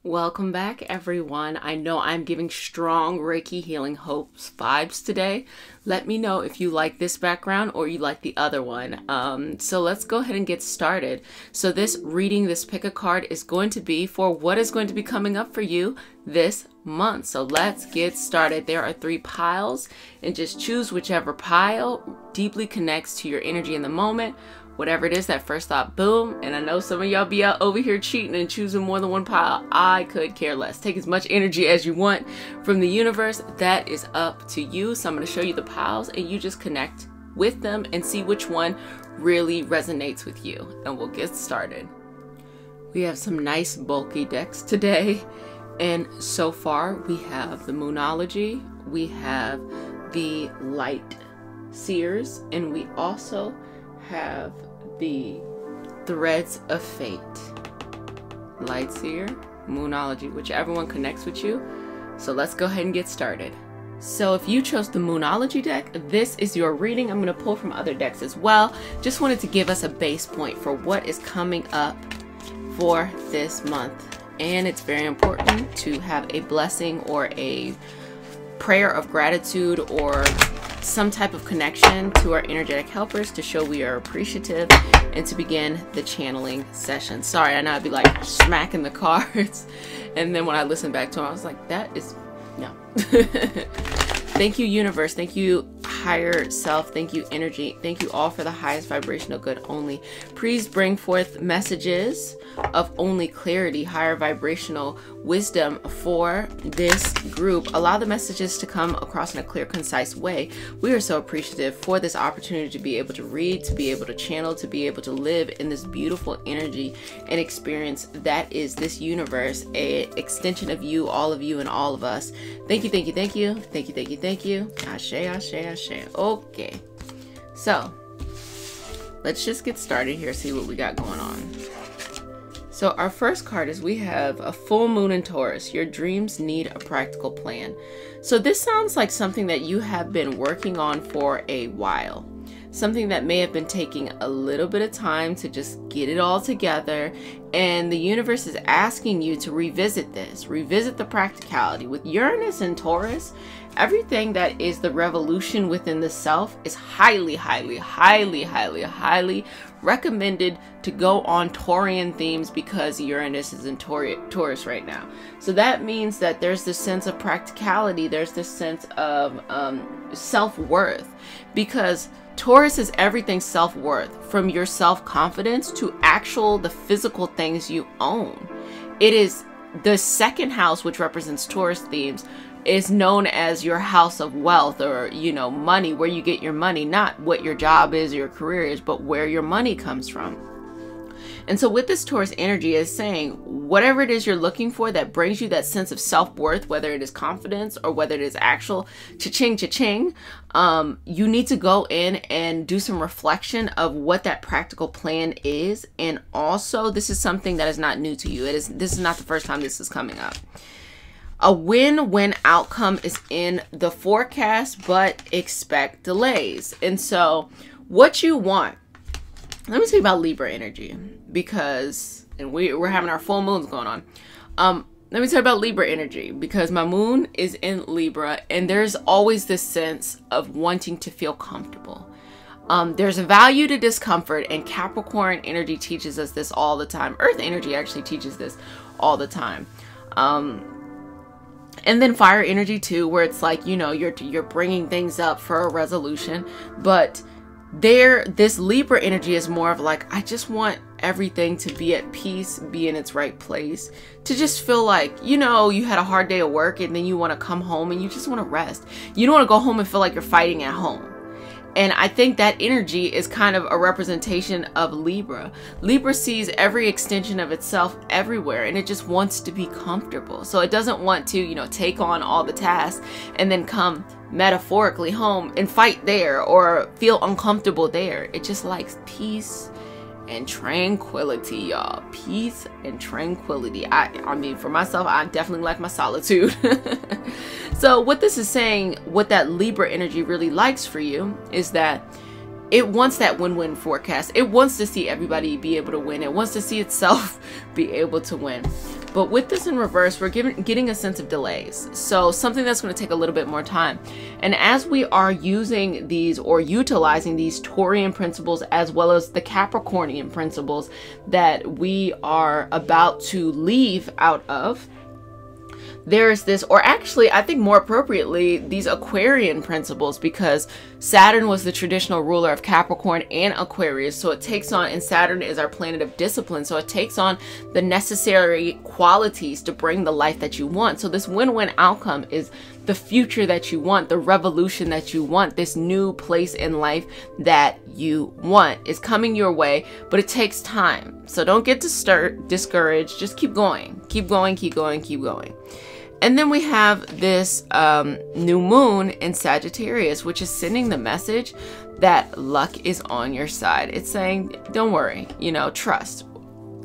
Welcome back, everyone. I know I'm giving strong Reiki healing hopes vibes today. Let me know if you like this background or you like the other one. So let's go ahead and get started. So this reading, this pick a card, is going to be for what is going to be coming up for you this month. So let's get started. There are 3 piles, and just choose whichever pile deeply connects to your energy in the moment. Whatever it is, that first thought, boom. And I know some of y'all be out over here cheating and choosing more than one pile. I could care less. Take as much energy as you want from the universe. That is up to you. So I'm going to show you the piles and you just connect with them and see which one really resonates with you. And we'll get started. We have some nice bulky decks today. And so far we have the Moonology, we have the Light Seers, and we also have the Threads of Fate. Light Seer, Moonology, whichever one connects with you. So let's go ahead and get started. So if you chose the Moonology deck, this is your reading. I'm going to pull from other decks as well. Just wanted to give us a base point for what is coming up for this month. And it's very important to have a blessing or a prayer of gratitude or some type of connection to our energetic helpers to show we are appreciative and to begin the channeling session. Sorry, I know I'd be like smacking the cards, and then when I listened back to them, I was like, that is no. Thank you, universe. Thank you, higher self. Thank you, energy. Thank you all for the highest vibrational good only. Please bring forth messages of only clarity, higher vibrational wisdom for this group. Allow the messages to come across in a clear, concise way. We are so appreciative for this opportunity to be able to read, to be able to channel, to be able to live in this beautiful energy and experience that is this universe, an extension of you, all of you, and all of us. Thank you, thank you, thank you, thank you, thank you, thank you. Ashe, ashe, ashe. Okay, so let's just get started here, see what we got going on. So our first card is we have a full moon in Taurus. Your dreams need a practical plan. So this sounds like something that you have been working on for a while. Something that may have been taking a little bit of time to just get it all together. And the universe is asking you to revisit this, revisit the practicality. With Uranus and Taurus, everything that is the revolution within the self is highly, highly, highly, highly, highly recommended to go on Taurian themes because Uranus is in Taurus right now. So that means that there's this sense of practicality. There's this sense of self-worth, because Taurus is everything self-worth, from your self-confidence to the physical things you own. It is the second house, which represents Taurus themes, is known as your house of wealth, or, you know, money, where you get your money, not what your job is or your career is, but where your money comes from. And so with this Taurus energy is saying, whatever it is you're looking for that brings you that sense of self-worth, whether it is confidence or whether it is actual cha-ching, cha-ching, you need to go in and do some reflection of what that practical plan is. And also, this is something that is not new to you. This is not the first time this is coming up. A win-win outcome is in the forecast, but expect delays. And so what you want, let me tell you about Libra energy, because, and we're having our full moons going on. Let me tell you about Libra energy, because my moon is in Libra, and there's always this sense of wanting to feel comfortable. There's a value to discomfort, and Capricorn energy teaches us this all the time. Earth energy actually teaches this all the time. And then fire energy too, where it's like, you know, you're bringing things up for a resolution. But this Libra energy is more of like, I just want everything to be at peace, be in its right place, to just feel like, you know, you had a hard day of work and then you want to come home and you just want to rest. You don't want to go home and feel like you're fighting at home. And I think that energy is kind of a representation of Libra. Libra sees every extension of itself everywhere, and it just wants to be comfortable. So it doesn't want to, you know, take on all the tasks and then come metaphorically home and fight there or feel uncomfortable there. It just likes peace and tranquility, y'all. Peace and tranquility. I mean, for myself, I definitely like my solitude. So what this is saying, what that Libra energy really likes for you is that it wants that win-win forecast. It wants to see everybody be able to win. It wants to see itself be able to win. But with this in reverse, we're getting a sense of delays. So something that's going to take a little bit more time. And as we are using these or utilizing these Taurian principles as well as the Capricornian principles that we are about to leave out of, there is this, or actually I think more appropriately, these Aquarian principles, because Saturn was the traditional ruler of Capricorn and Aquarius. So it takes on, and Saturn is our planet of discipline. So it takes on the necessary qualities to bring the life that you want. So this win-win outcome is the future that you want, the revolution that you want, this new place in life that you want is coming your way, but it takes time. So don't get discouraged. Just keep going, keep going, keep going, keep going. And then we have this new moon in Sagittarius, which is sending the message that luck is on your side. It's saying, don't worry, you know, trust.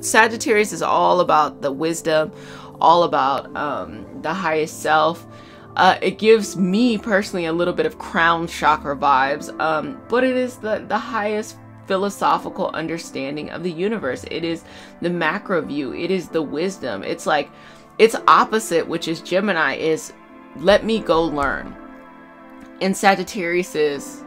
Sagittarius is all about the wisdom, all about the highest self. It gives me personally a little bit of crown chakra vibes, but it is the highest philosophical understanding of the universe. It is the macro view. It is the wisdom. It's like, its opposite, which is Gemini, is let me go learn. And Sagittarius is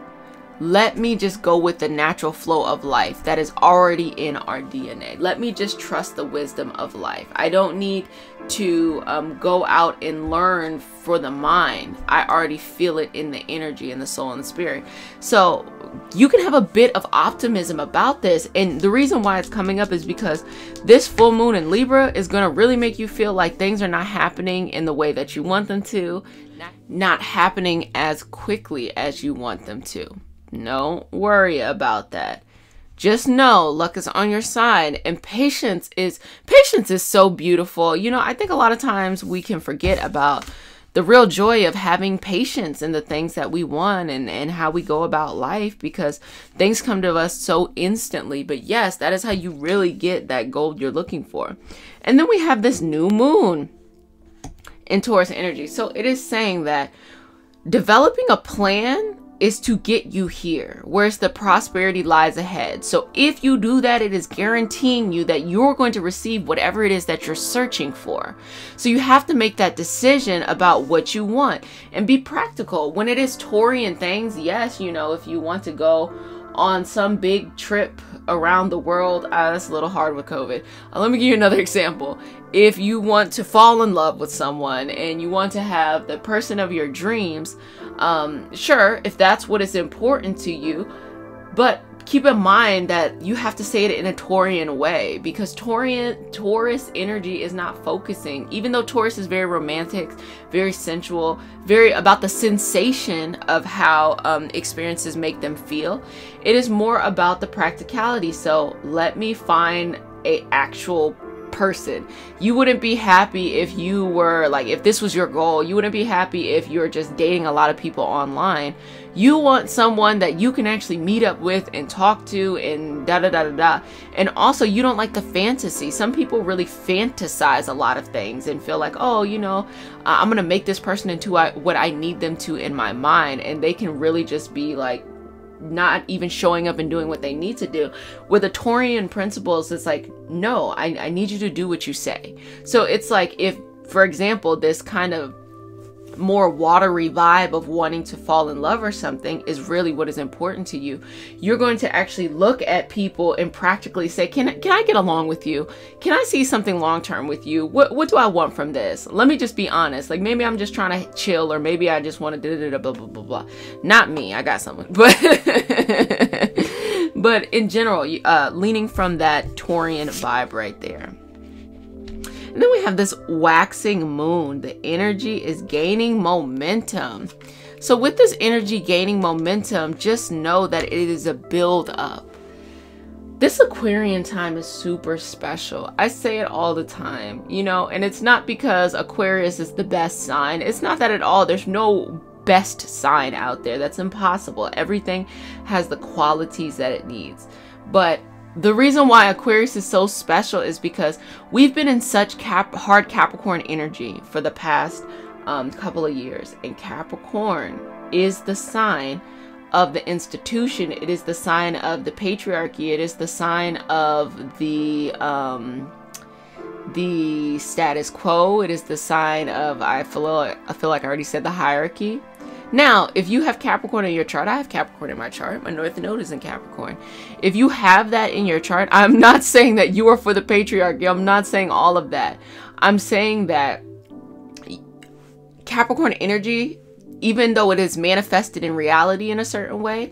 let me just go with the natural flow of life that is already in our DNA. Let me just trust the wisdom of life. I don't need to go out and learn for the mind. I already feel it in the energy and the soul and the spirit. So you can have a bit of optimism about this. And the reason why it's coming up is because this full moon in Libra is going to really make you feel like things are not happening in the way that you want them to, not happening as quickly as you want them to. Don't worry about that. Just know luck is on your side, and patience is so beautiful. You know, I think a lot of times we can forget about the real joy of having patience in the things that we want and how we go about life, because things come to us so instantly. But yes, that is how you really get that gold you're looking for. And then we have this new moon in Taurus energy. So it is saying that developing a plan is to get you here, whereas the prosperity lies ahead. So if you do that, it is guaranteeing you that you're going to receive whatever it is that you're searching for. So you have to make that decision about what you want and be practical. When it is Taurian things, yes, you know, if you want to go on some big trip around the world, that's a little hard with COVID. Let me give you another example. If you want to fall in love with someone and you want to have the person of your dreams, sure, if that's what is important to you, but keep in mind that you have to say it in a Taurian way, because Taurus energy is not focusing. Even though Taurus is very romantic, very sensual, very about the sensation of how experiences make them feel, it is more about the practicality. So let me find an actual person. You wouldn't be happy if you were like, if this was your goal, you wouldn't be happy if you're just dating a lot of people online. You want someone that you can actually meet up with and talk to and da da da da da. And also, you don't like the fantasy. Some people really fantasize a lot of things and feel like, oh, you know, I'm gonna make this person into what I need them to in my mind, and they can really just be like not even showing up and doing what they need to do. With the Taurian principles, it's like, no, I need you to do what you say. So it's like, if, for example, this kind of more watery vibe of wanting to fall in love or something is really what is important to you, you're going to actually look at people and practically say, can I get along with you? Can I see something long-term with you? What do I want from this? Let me just be honest. Like, maybe I'm just trying to chill, or maybe I just want to blah, blah, blah, blah. Not me. I got someone. But but in general, leaning from that Taurian vibe right there. And then we have this waxing moon. The energy is gaining momentum. So with this energy gaining momentum, just know that it is a build up. This Aquarian time is super special. I say it all the time, you know, and it's not because Aquarius is the best sign. It's not that at all. There's no best sign out there. That's impossible. Everything has the qualities that it needs. But the reason why Aquarius is so special is because we've been in such hard Capricorn energy for the past couple of years. And Capricorn is the sign of the institution. It is the sign of the patriarchy. It is the sign of the the status quo. It is the sign of, I feel like I already said, the hierarchy. Now, if you have Capricorn in your chart, I have Capricorn in my chart. My North Node is in Capricorn. If you have that in your chart, I'm not saying that you are for the patriarchy. I'm not saying all of that. I'm saying that Capricorn energy, even though it is manifested in reality in a certain way,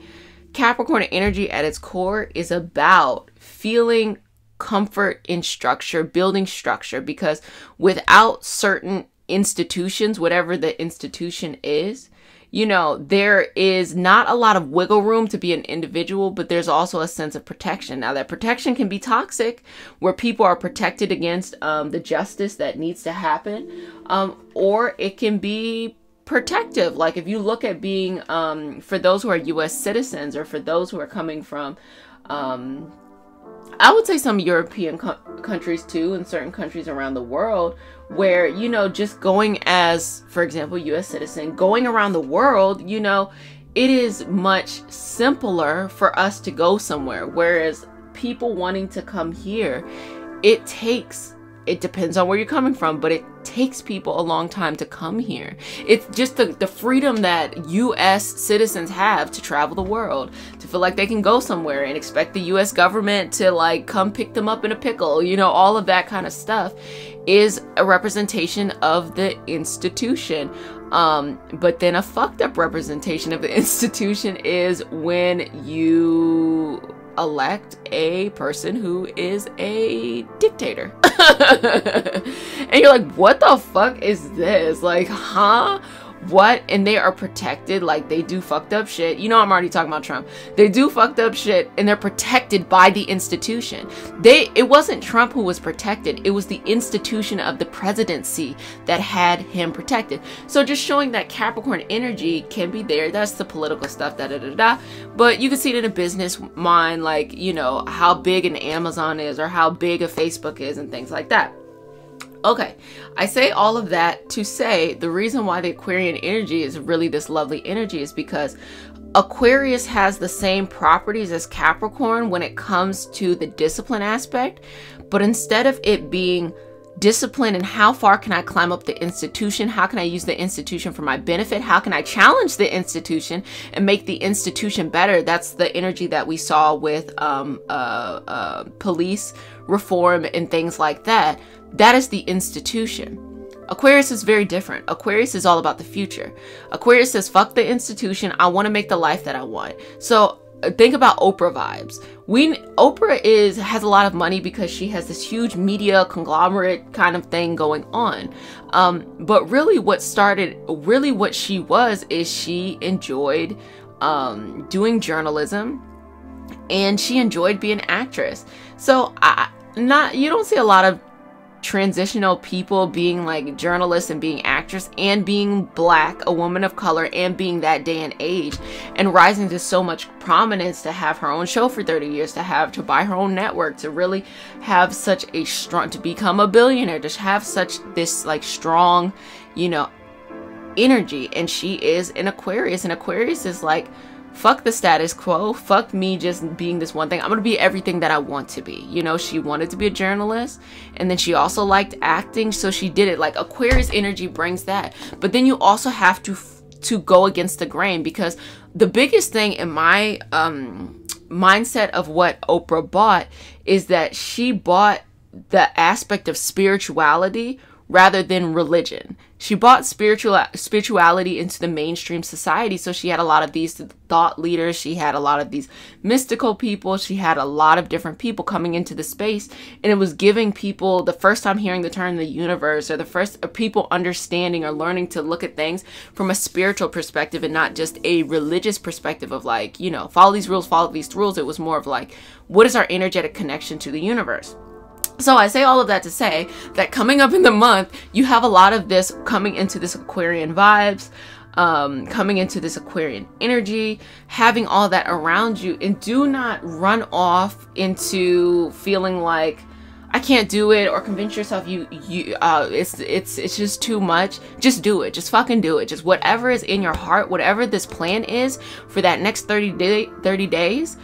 Capricorn energy at its core is about feeling comfort in structure, building structure, because without certain institutions, whatever the institution is, you know, there is not a lot of wiggle room to be an individual, but there's also a sense of protection. Now, that protection can be toxic, where people are protected against the justice that needs to happen, or it can be protective. Like if you look at being, for those who are U.S. citizens, or for those who are coming from, I would say some European countries too, and certain countries around the world, where, you know, just going as, for example, U.S. citizen, going around the world, you know, it is much simpler for us to go somewhere. Whereas people wanting to come here, it depends on where you're coming from, but it takes people a long time to come here. It's just the freedom that U.S. citizens have to travel the world, to feel like they can go somewhere and expect the U.S. government to like come pick them up in a pickle, you know, all of that kind of stuff is a representation of the institution. But then a fucked up representation of the institution is when you elect a person who is a dictator. And you're like, what the fuck is this? Like, huh? What? And they are protected. Like, they do fucked up shit. You know, I'm already talking about Trump. They do fucked up shit, and they're protected by the institution. It wasn't Trump who was protected. It was the institution of the presidency that had him protected. So just showing that Capricorn energy can be there. That's the political stuff, But you can see it in a business mind, like, you know, how big an Amazon is, or how big a Facebook is, and things like that. Okay, I say all of that to say the reason why the Aquarian energy is really this lovely energy is because Aquarius has the same properties as Capricorn when it comes to the discipline aspect, but instead of it being discipline and how far can I climb up the institution, how can I use the institution for my benefit, how can I challenge the institution and make the institution better, that's the energy that we saw with police reform and things like that. That is the institution. Aquarius is very different. Aquarius is all about the future. Aquarius says, fuck the institution. I want to make the life that I want. So think about Oprah vibes. Oprah has a lot of money because she has this huge media conglomerate kind of thing going on. But really what she was is she enjoyed doing journalism, and she enjoyed being an actress. So you don't see a lot of transitional people being like journalists and being actors and being black, a woman of color, and being that day and age and rising to so much prominence, to have her own show for 30 years, to buy her own network, to really have such a strong, to become a billionaire, to have such this like strong, you know, energy. And she is an Aquarius, and Aquarius is like, fuck the status quo, fuck me just being this one thing. I'm gonna be everything that I want to be. You know, she wanted to be a journalist, and then she also liked acting, so she did it. Like, Aquarius energy brings that. But then you also have to go against the grain, because the biggest thing in my mindset of what Oprah bought is that she bought the aspect of spirituality rather than religion. She bought spirituality into the mainstream society. So she had a lot of these thought leaders. She had a lot of these mystical people. She had a lot of different people coming into the space. And it was giving people the first time hearing the term the universe, or the first people understanding or learning to look at things from a spiritual perspective and not just a religious perspective of like, you know, follow these rules, follow these rules. It was more of like, what is our energetic connection to the universe? So I say all of that to say that coming up in the month, you have a lot of this coming into this Aquarian vibes, coming into this Aquarian energy, having all that around you. And do not run off into feeling like I can't do it, or convince yourself it's just too much. Just do it. Just fucking do it. Just whatever is in your heart, whatever this plan is for that next 30 days,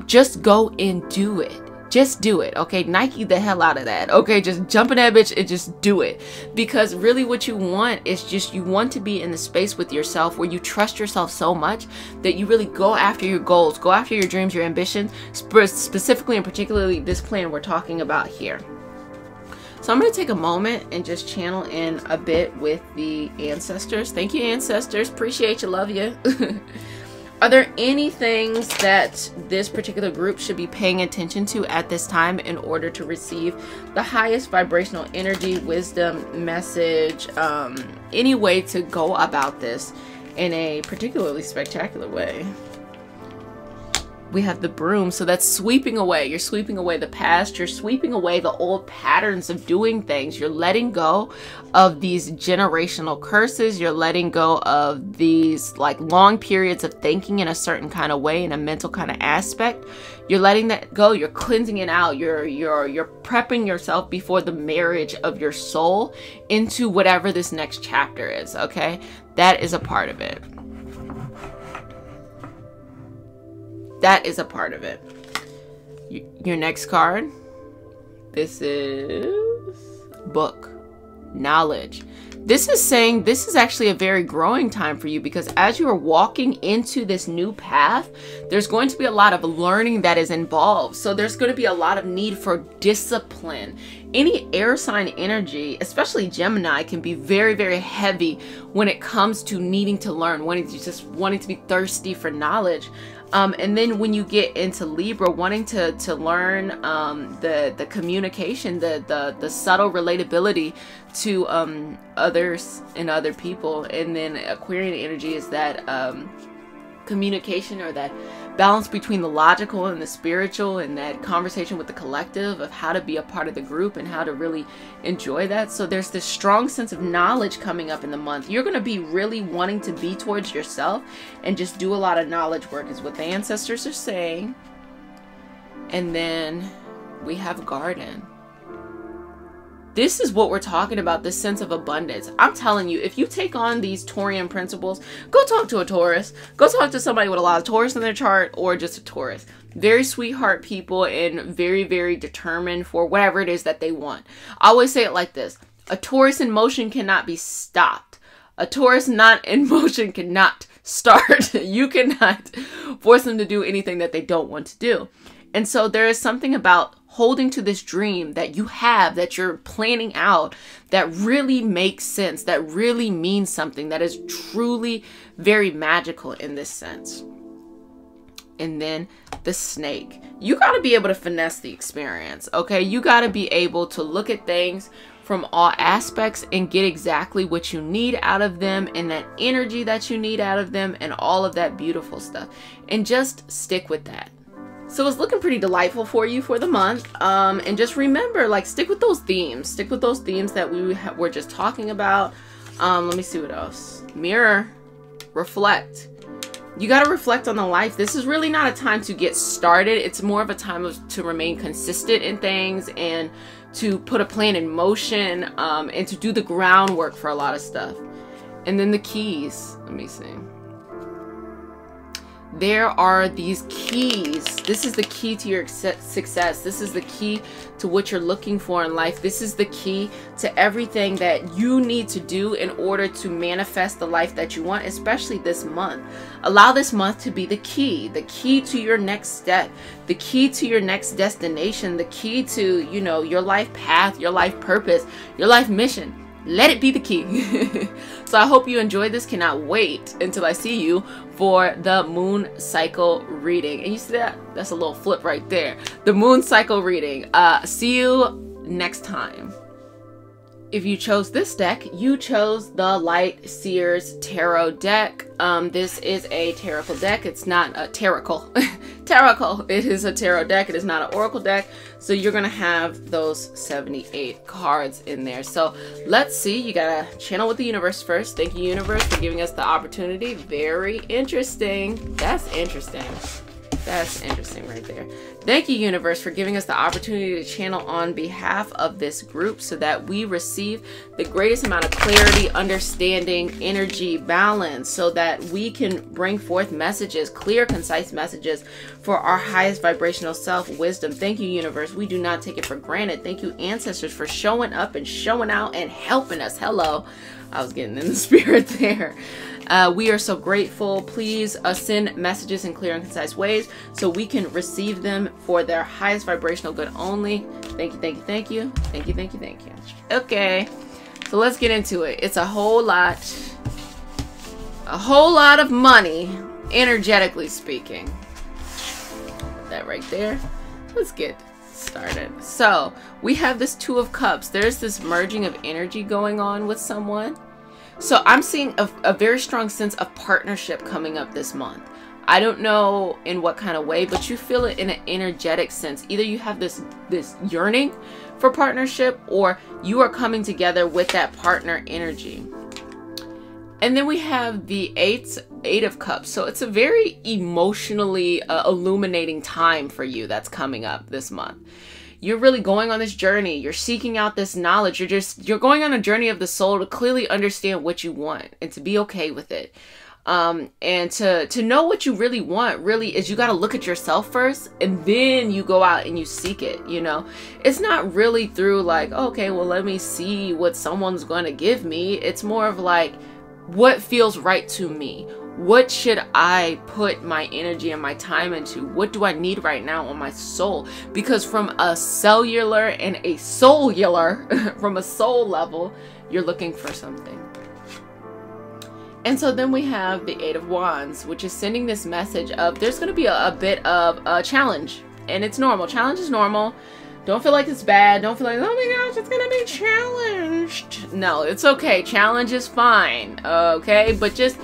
just go and do it. just do it, okay? Nike the hell out of that, okay? Just jump in that bitch and just do it. Because really what you want is just, you want to be in the space with yourself where you trust yourself so much that you really go after your goals, go after your dreams, your ambitions, specifically and particularly this plan we're talking about here. So I'm going to take a moment and just channel in a bit with the ancestors. Thank you, ancestors. Appreciate you. Love you. Are there any things that this particular group should be paying attention to at this time in order to receive the highest vibrational energy, wisdom, message, any way to go about this in a particularly spectacular way? We have the broom, so that's sweeping away. You're sweeping away the past. You're sweeping away the old patterns of doing things. You're letting go of these generational curses. You're letting go of these like long periods of thinking in a certain kind of way, in a mental kind of aspect. You're letting that go. You're cleansing it out. You're prepping yourself before the marriage of your soul into whatever this next chapter is, okay? That is a part of it. That is a part of it. Your next card. This is book. Knowledge. This is saying this is actually a very growing time for you, because as you are walking into this new path, there's going to be a lot of learning that is involved. So there's going to be a lot of need for discipline. Any air sign energy, especially Gemini, can be very, very heavy when it comes to needing to learn, wanting to be thirsty for knowledge. And then when you get into Libra, wanting to learn the communication, the subtle relatability to others and other people. And then Aquarian energy is that communication, or that balance between the logical and the spiritual, and that conversation with the collective of how to be a part of the group and how to really enjoy that. So there's this strong sense of knowledge coming up in the month. You're going to be really wanting to be towards yourself and just do a lot of knowledge work, is what the ancestors are saying. And then we have garden. This is what we're talking about, this sense of abundance. I'm telling you, if you take on these Taurian principles, go talk to a Taurus. Go talk to somebody with a lot of Taurus in their chart, or just a Taurus. Very sweetheart people, and very, very determined for whatever it is that they want. I always say it like this. A Taurus in motion cannot be stopped. A Taurus not in motion cannot start. You cannot force them to do anything that they don't want to do. And so there is something about holding to this dream that you have, that you're planning out, that really makes sense, that really means something, that is truly very magical in this sense. And then the snake. You got to be able to finesse the experience, okay? You got to be able to look at things from all aspects and get exactly what you need out of them, and that energy that you need out of them, and all of that beautiful stuff. And just stick with that. So it's looking pretty delightful for you for the month. And just remember, like, stick with those themes. Stick with those themes that we were just talking about. Let me see what else. Mirror. Reflect. You got to reflect on the life. This is really not a time to get started. It's more of a time to remain consistent in things, and to put a plan in motion, and to do the groundwork for a lot of stuff. And then the keys. Let me see. There are these keys. This is the key to your success. This is the key to what you're looking for in life. This is the key to everything that you need to do in order to manifest the life that you want, especially this month. Allow this month to be the key to your next step, the key to your next destination, the key to, you know, your life path, your life purpose, your life mission. Let it be the key. So I hope you enjoyed this. Cannot wait until I see you for the moon cycle reading. And you see that? That's a little flip right there. The moon cycle reading. See you next time. If you chose this deck, you chose the Light Seers Tarot deck. This is a tarot deck. It's not a tarot. Tarot. It is a tarot deck. It is not an oracle deck. So you're going to have those 78 cards in there. So let's see. You got to channel with the universe first. Thank you, universe, for giving us the opportunity. Very interesting. That's interesting. That's interesting right there. Thank you, universe, for giving us the opportunity to channel on behalf of this group so that we receive the greatest amount of clarity, understanding, energy, balance, so that we can bring forth messages, clear, concise messages for our highest vibrational self, wisdom. Thank you, universe. We do not take it for granted. Thank you, ancestors, for showing up and showing out and helping us. Hello. I was getting in the spirit there. We are so grateful. Please send messages in clear and concise ways so we can receive them for their highest vibrational good only. Thank you, thank you, thank you. Thank you, thank you, thank you. Okay, so let's get into it. It's a whole lot of money, energetically speaking. Put that right there. Let's get started. So we have this Two of Cups. There's this merging of energy going on with someone. So I'm seeing a very strong sense of partnership coming up this month. I don't know in what kind of way, but you feel it in an energetic sense. Either you have this yearning for partnership, or you are coming together with that partner energy. And then we have the Eight of Cups. So it's a very emotionally illuminating time for you that's coming up this month. You're really going on this journey. You're seeking out this knowledge. You're going on a journey of the soul to clearly understand what you want and to be okay with it. And to know what you really want really is, you got to look at yourself first, and then you go out and you seek it. You know, it's not really through like, okay, well, let me see what someone's going to give me. It's more of like, what feels right to me? What should I put my energy and my time into? What do I need right now on my soul? Because from a cellular and a soulular, from a soul level, you're looking for something. And so then we have the Eight of Wands, which is sending this message of there's going to be a bit of a challenge. And it's normal. Challenge is normal. Don't feel like it's bad. Don't feel like, oh my gosh, it's going to be challenged. No, it's okay. Challenge is fine. Okay? But just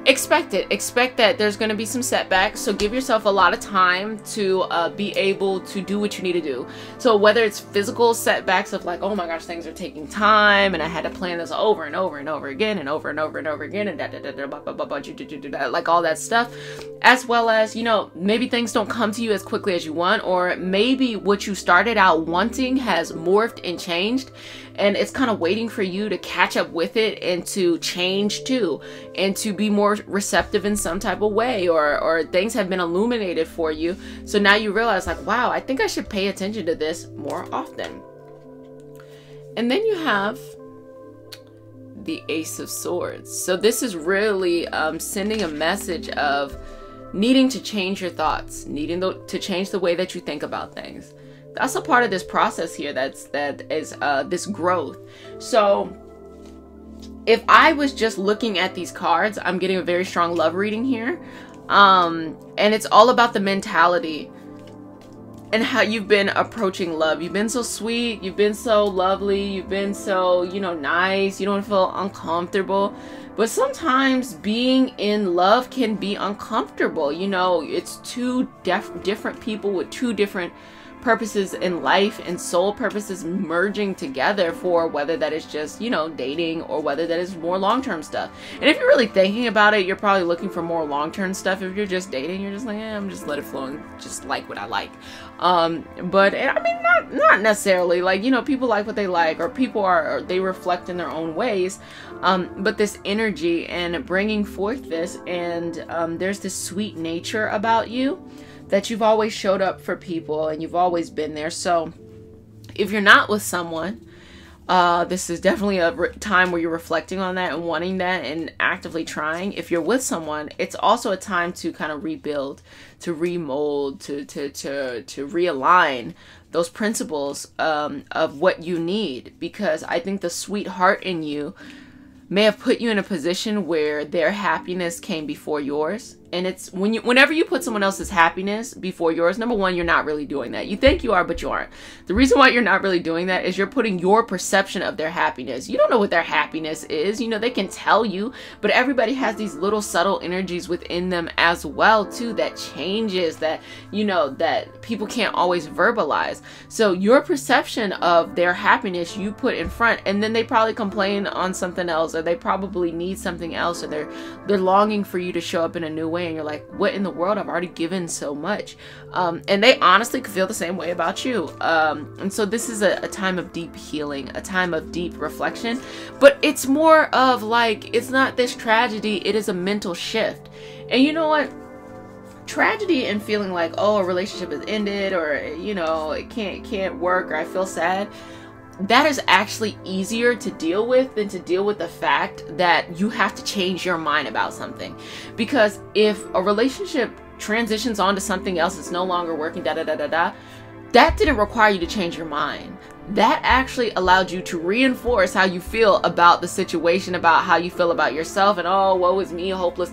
expect it. Expect that there's going to be some setbacks. So give yourself a lot of time to be able to do what you need to do. So whether it's physical setbacks of like, oh my gosh, things are taking time and I had to plan this over and over and over again and over and over and over again and like all that stuff, as well as, you know, maybe things don't come to you as quickly as you want, or maybe what you started out wanting has morphed and changed, and it's kind of waiting for you to catch up with it and to change too, and to be more receptive in some type of way, or things have been illuminated for you. So now you realize like, wow, I think I should pay attention to this more often. And then you have the Ace of Swords. So this is really sending a message of needing to change your thoughts, needing to change the way that you think about things. That's a part of this process here. That is this growth. So if I was just looking at these cards, I'm getting a very strong love reading here. And it's all about the mentality and how you've been approaching love. You've been so sweet. You've been so lovely. You've been so, you know, nice. You don't feel uncomfortable. But sometimes being in love can be uncomfortable. You know, it's two different people with two different purposes in life and soul purposes merging together for whether that is just, you know, dating, or whether that is more long-term stuff. And if you're really thinking about it, you're probably looking for more long-term stuff. If you're just dating, you're just like, I'm just let it flow and just like what I like. But I mean, not necessarily, like, you know, people like what they like, or people are, they reflect in their own ways. But this energy and bringing forth this, and there's this sweet nature about you that you've always showed up for people and you've always been there. So if you're not with someone, this is definitely a time where you're reflecting on that and wanting that and actively trying. If you're with someone, it's also a time to kind of rebuild, to remold, to realign those principles of what you need. Because I think the sweetheart in you may have put you in a position where their happiness came before yours. And it's whenever you put someone else's happiness before yours, number one, you're not really doing that. You think you are, but you aren't. The reason why you're not really doing that is you're putting your perception of their happiness. You don't know what their happiness is. You know, they can tell you, but everybody has these little subtle energies within them as well too, that changes, that, you know, that people can't always verbalize. So your perception of their happiness you put in front, and then they probably complain on something else, or they probably need something else, or they're longing for you to show up in a new way. away and you're like, what in the world? I've already given so much. And they honestly could feel the same way about you. And so this is a time of deep healing, a time of deep reflection, but it's more of like, it's not this tragedy, it is a mental shift. And you know what? Tragedy and feeling like, oh, a relationship has ended, or, you know, it can't work, or I feel sad, that is actually easier to deal with than to deal with the fact that you have to change your mind about something. Because if a relationship transitions onto something else, it's no longer working, that didn't require you to change your mind. That actually allowed you to reinforce how you feel about the situation, about how you feel about yourself, and oh, woe is me, hopeless,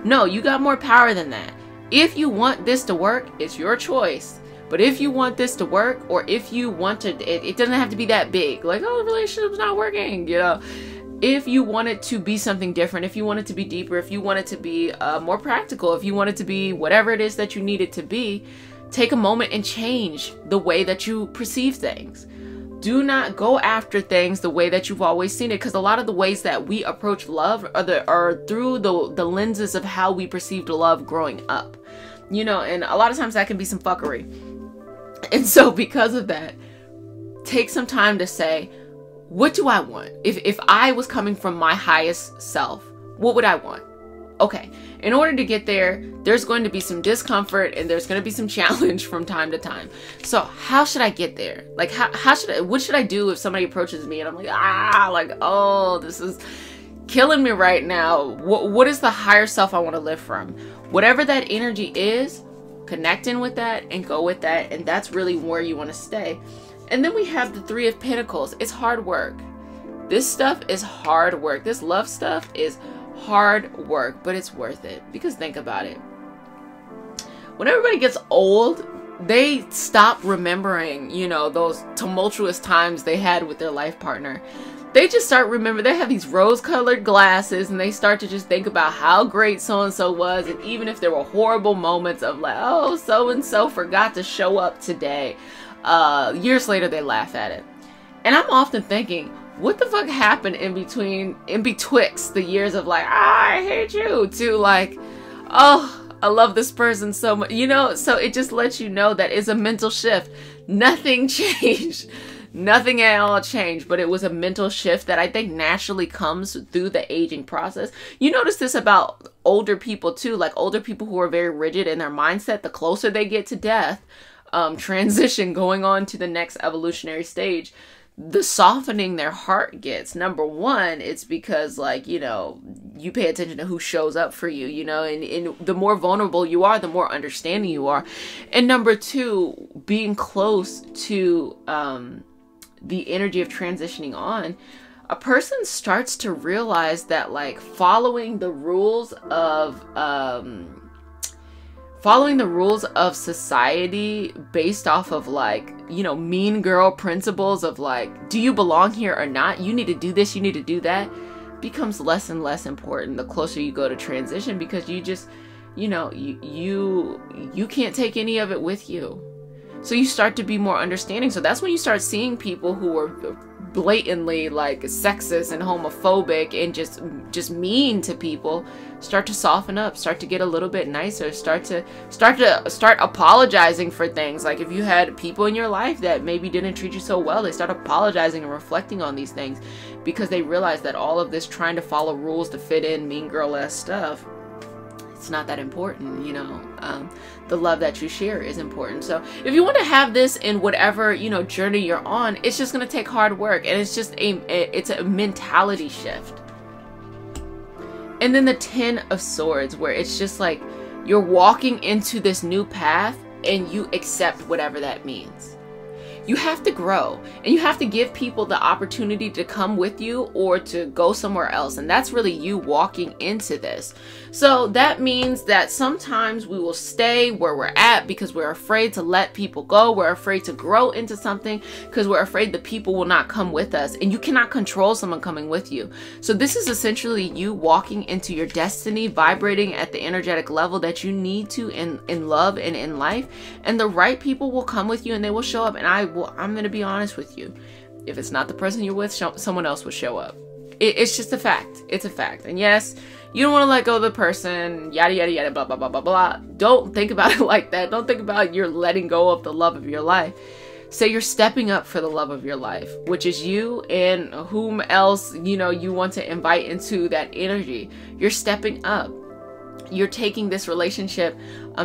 No, you got more power than that. If you want this to work, it's your choice. But if you want this to work, or if you want to, it doesn't have to be that big. Like, oh, the relationship's not working, you know. If you want it to be something different, if you want it to be deeper, if you want it to be more practical, if you want it to be whatever it is that you need it to be, take a moment and change the way that you perceive things. Do not go after things the way that you've always seen it, because a lot of the ways that we approach love are through the lenses of how we perceived love growing up. You know, and a lot of times that can be some fuckery. And so because of that, take some time to say, what do I want? If I was coming from my highest self, what would I want? Okay, in order to get there, there's going to be some discomfort and there's going to be some challenge from time to time. So how should I get there? Like, what should I do if somebody approaches me and I'm like, oh, this is killing me right now. What is the higher self I want to live from? Whatever that energy is, connect in with that and go with that, and that's really where you want to stay. And then we have the Three of Pentacles. It's hard work. This stuff is hard work. This love stuff is hard work, but it's worth it. Because think about it. When everybody gets old, they stop remembering, you know, those tumultuous times they had with their life partner. They just start remembering, they have these rose-colored glasses and they start to just think about how great so-and-so was. And even if there were horrible moments of like, oh, so-and-so forgot to show up today, years later they laugh at it. And I'm often thinking, what the fuck happened in betwixt the years of like, I hate you, to like, oh, I love this person so much, you know? So it just lets you know that it's a mental shift. Nothing changed. Nothing at all changed, but it was a mental shift that I think naturally comes through the aging process. You notice this about older people too, like older people who are very rigid in their mindset, the closer they get to death, transition, going on to the next evolutionary stage, the softening their heart gets. Number one, it's because, like, you know, you pay attention to who shows up for you, you know, and the more vulnerable you are, the more understanding you are. And number two, being close to the energy of transitioning on, a person starts to realize that, like, following the rules of society based off of, like, you know, mean girl principles of like, do you belong here or not? You need to do this, you need to do that, becomes less and less important the closer you go to transition, because you just, you know, you can't take any of it with you. So you start to be more understanding. So that's when you start seeing people who are blatantly like sexist and homophobic and just mean to people start to soften up, start to get a little bit nicer, start apologizing for things. Like if you had people in your life that maybe didn't treat you so well, they start apologizing and reflecting on these things because they realize that all of this trying to follow rules to fit in mean girl-esque stuff, it's not that important, you know. The love that you share is important. So if you want to have this in whatever, you know, journey you're on, it's just going to take hard work, and it's just it's a mentality shift. And then the Ten of Swords, where it's just like you're walking into this new path and you accept whatever that means. You have to grow, and you have to give people the opportunity to come with you or to go somewhere else. And that's really you walking into this. So that means that sometimes we will stay where we're at because we're afraid to let people go. We're afraid to grow into something because we're afraid the people will not come with us. And you cannot control someone coming with you. So this is essentially you walking into your destiny, vibrating at the energetic level that you need to in love and in life. And the right people will come with you and they will show up. And I'm going to be honest with you. If it's not the person you're with, someone else will show up. It's just a fact. It's a fact. And yes, You don't want to let go of the person, yada, yada, yada, blah, blah, blah, blah, blah. Don't think about it like that. Don't think about you're letting go of the love of your life. Say you're stepping up for the love of your life, which is you and whom else, you know, you want to invite into that energy. You're stepping up. You're taking this relationship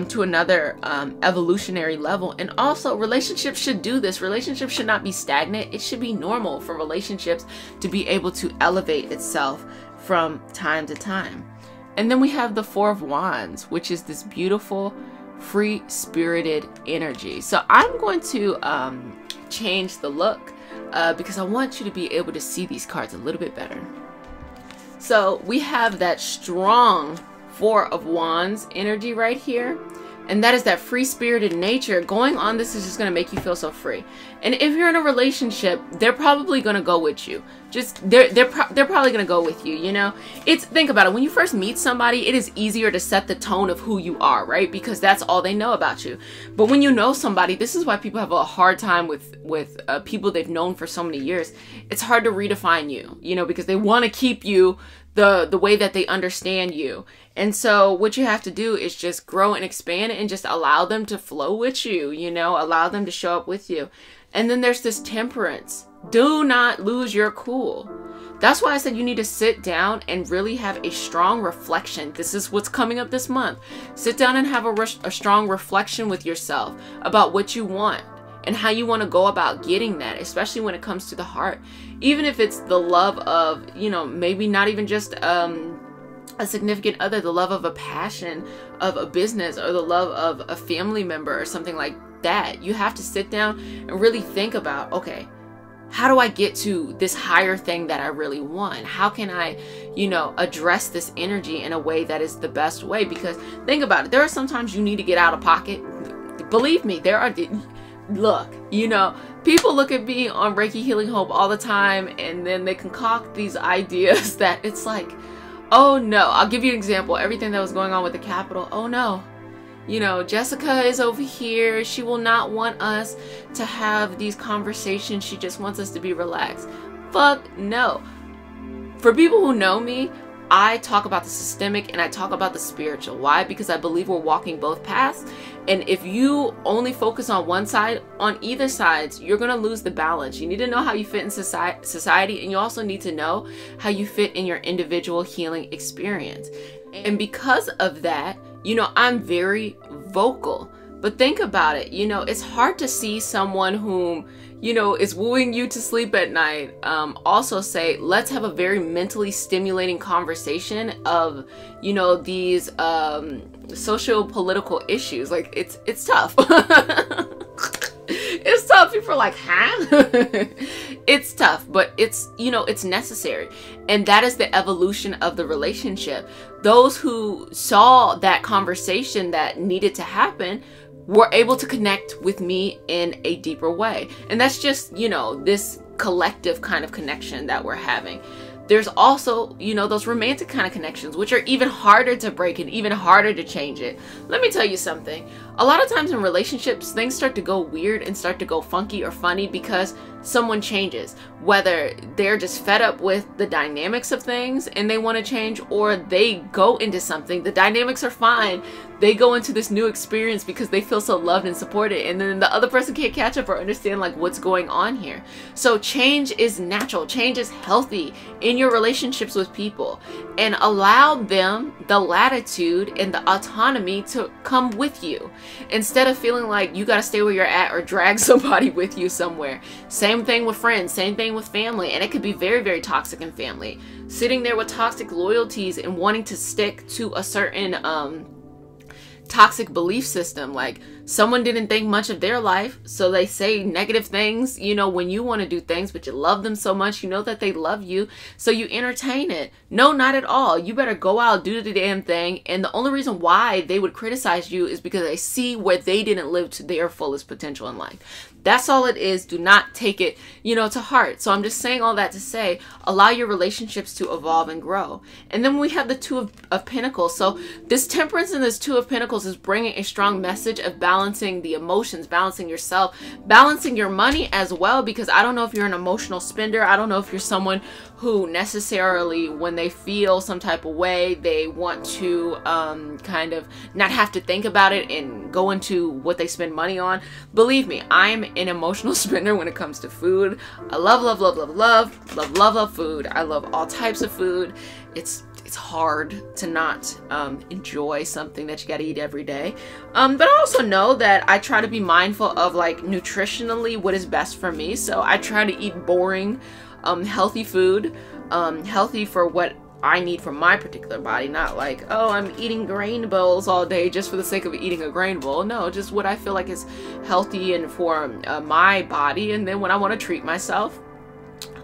to another evolutionary level. And also, relationships should do this. Relationships should not be stagnant. It should be normal for relationships to be able to elevate itself from time to time. And then we have the Four of Wands, which is this beautiful, free-spirited energy. So I'm going to change the look because I want you to be able to see these cards a little bit better. So we have that strong Four of Wands energy right here. And that is that free-spirited nature. Going on this is just going to make you feel so free. And if you're in a relationship, they're probably going to go with you. Just they're probably going to go with you, you know? Think about it. When you first meet somebody, it is easier to set the tone of who you are, right? Because that's all they know about you. But when you know somebody, this is why people have a hard time with people they've known for so many years. It's hard to redefine you, you know, because they want to keep you the way that they understand you. And so what you have to do is just grow and expand and just allow them to flow with you, you know, allow them to show up with you. And then there's this temperance. Do not lose your cool. That's why I said you need to sit down and really have a strong reflection. This is what's coming up this month. Sit down and have a strong reflection with yourself about what you want and how you want to go about getting that, especially when it comes to the heart. Even if it's the love of, you know, maybe not even just a significant other, the love of a passion, of a business, or the love of a family member or something like that. You have to sit down and really think about, okay, how do I get to this higher thing that I really want? How can I, you know, address this energy in a way that is the best way? Because think about it, there are sometimes you need to get out of pocket. Believe me, there are, look, you know, people look at me on Reiki Healing Hope all the time, and then they concoct these ideas that it's like, oh no. I'll give you an example. Everything that was going on with the Capitol. Oh no. You know, Jessica is over here. She will not want us to have these conversations. She just wants us to be relaxed. Fuck no. For people who know me, I talk about the systemic and I talk about the spiritual. Why? Because I believe we're walking both paths. And if you only focus on one side, on either sides, you're going to lose the balance. You need to know how you fit in society, and you also need to know how you fit in your individual healing experience. And because of that, you know, I'm very vocal. But think about it, you know, it's hard to see someone whom, you know, is wooing you to sleep at night. Also say, let's have a very mentally stimulating conversation of, you know, these socio-political issues. Like, it's tough. It's tough. People are like, huh? It's tough, but it's, you know, it's necessary. And that is the evolution of the relationship. Those who saw that conversation that needed to happen were able to connect with me in a deeper way. And that's just, you know, this collective kind of connection that we're having. There's also, you know, those romantic kind of connections, which are even harder to break and even harder to change it. Let me tell you something. A lot of times in relationships, things start to go weird and start to go funky or funny because someone changes. Whether they're just fed up with the dynamics of things and they want to change, or they go into something, the dynamics are fine. They go into this new experience because they feel so loved and supported, and then the other person can't catch up or understand like what's going on here. So change is natural. Change is healthy in your relationships with people, and allow them the latitude and the autonomy to come with you instead of feeling like you got to stay where you're at or drag somebody with you somewhere. Same thing with friends, same thing with family, and it could be very, very toxic in family. Sitting there with toxic loyalties and wanting to stick to a certain toxic belief system, like someone didn't think much of their life, so they say negative things, you know, when you want to do things, but you love them so much, you know that they love you, so you entertain it. No, not at all. You better go out, do the damn thing. And the only reason why they would criticize you is because they see where they didn't live to their fullest potential in life. That's all it is. Do not take it, you know, to heart. So I'm just saying all that to say, allow your relationships to evolve and grow. And then we have the Two of Pentacles. So this Temperance and this Two of Pentacles is bringing a strong message of balancing the emotions, balancing yourself, balancing your money as well, because I don't know if you're an emotional spender. I don't know if you're someone who necessarily, when they feel some type of way, they want to kind of not have to think about it and go into what they spend money on. Believe me, I'm an emotional spender when it comes to food. I love, love, love, love, love, love, love, love food. I love all types of food. It's hard to not enjoy something that you got to eat every day. But I also know that I try to be mindful of like nutritionally what is best for me. So I try to eat boring, healthy food, healthy for what I need for my particular body, not like, oh, I'm eating grain bowls all day just for the sake of eating a grain bowl. No, just what I feel like is healthy and for my body. And then when I want to treat myself,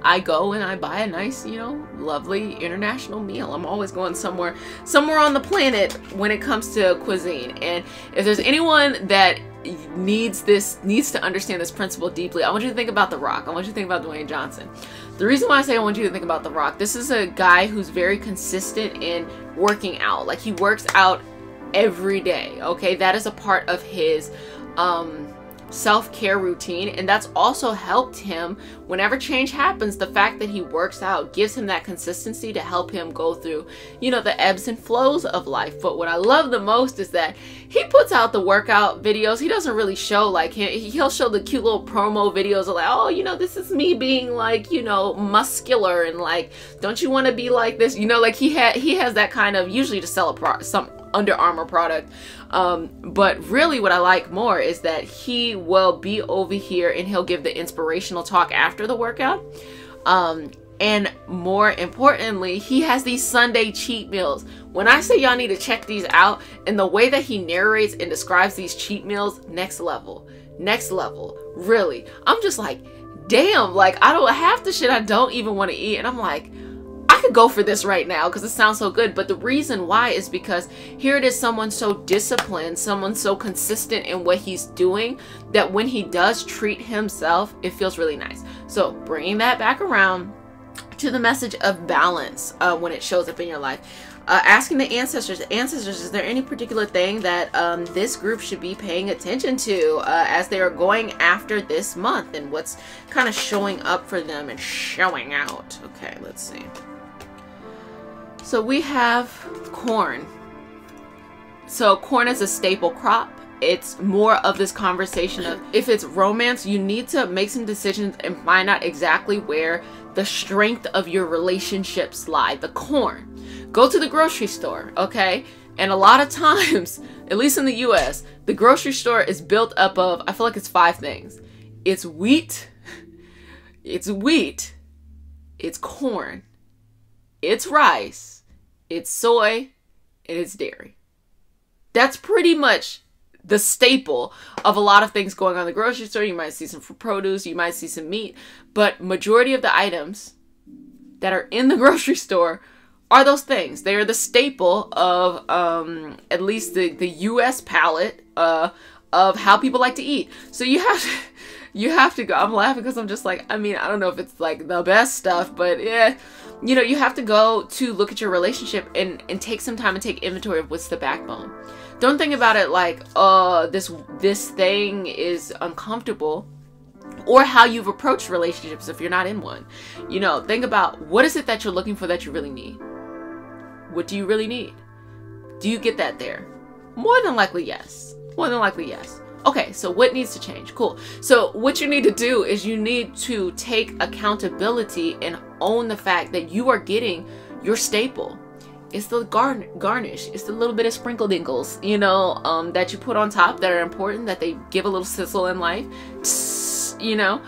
I go and I buy a nice, you know, lovely international meal. I'm always going somewhere on the planet when it comes to cuisine. And if there's anyone that needs to understand this principle deeply, I want you to think about The Rock. I want you to think about Dwayne Johnson. The reason why I say I want you to think about The Rock, this is a guy who's very consistent in working out. Like, he works out every day, okay? That is a part of his self-care routine, and that's also helped him whenever change happens. The fact that he works out gives him that consistency to help him go through, you know, the ebbs and flows of life. But what I love the most is that he puts out the workout videos. He doesn't really show like he'll show the cute little promo videos of like, oh, you know, this is me being like, you know, muscular and like, don't you want to be like this, you know, like he has that kind of, usually to sell some Under Armour product. But really what I like more is that he will be over here and he'll give the inspirational talk after the workout. And more importantly, he has these Sunday cheat meals. When I say y'all need to check these out, and the way that he narrates and describes these cheat meals, next level, really. I'm just like, damn, like I don't have the shit I don't even want to eat. And I'm like, I could go for this right now because it sounds so good. But the reason why is because here it is, someone so disciplined, someone so consistent in what he's doing, that when he does treat himself, it feels really nice. So bringing that back around to the message of balance when it shows up in your life. Asking the ancestors, is there any particular thing that this group should be paying attention to as they are going after this month, and what's kind of showing up for them and showing out? Okay, let's see. So we have corn. So corn is a staple crop. It's more of this conversation of, if it's romance, you need to make some decisions and find out exactly where the strength of your relationships lie. The corn. Go to the grocery store, okay? And a lot of times, at least in the US, the grocery store is built up of, I feel like it's 5 things. It's wheat, it's corn, it's rice, it's soy, and it's dairy. That's pretty much the staple of a lot of things going on in the grocery store. You might see some produce, you might see some meat, but majority of the items that are in the grocery store are those things. They are the staple of at least the US palate of how people like to eat. So you have to go. I'm laughing because I'm just like, I mean, I don't know if it's like the best stuff, but yeah, you know, you have to go to look at your relationship and take some time and take inventory of what's the backbone. Don't think about it like, this thing is uncomfortable, or how you've approached relationships if you're not in one. You know, think about, what is it that you're looking for that you really need? What do you really need? Do you get that there? More than likely, yes. More than likely, yes. Okay, so what needs to change? Cool. So what you need to do is you need to take accountability and own the fact that you are getting your staple. It's the garnish. It's the little bit of sprinkle dinkles, you know, that you put on top that are important, that they give a little sizzle in life, you know.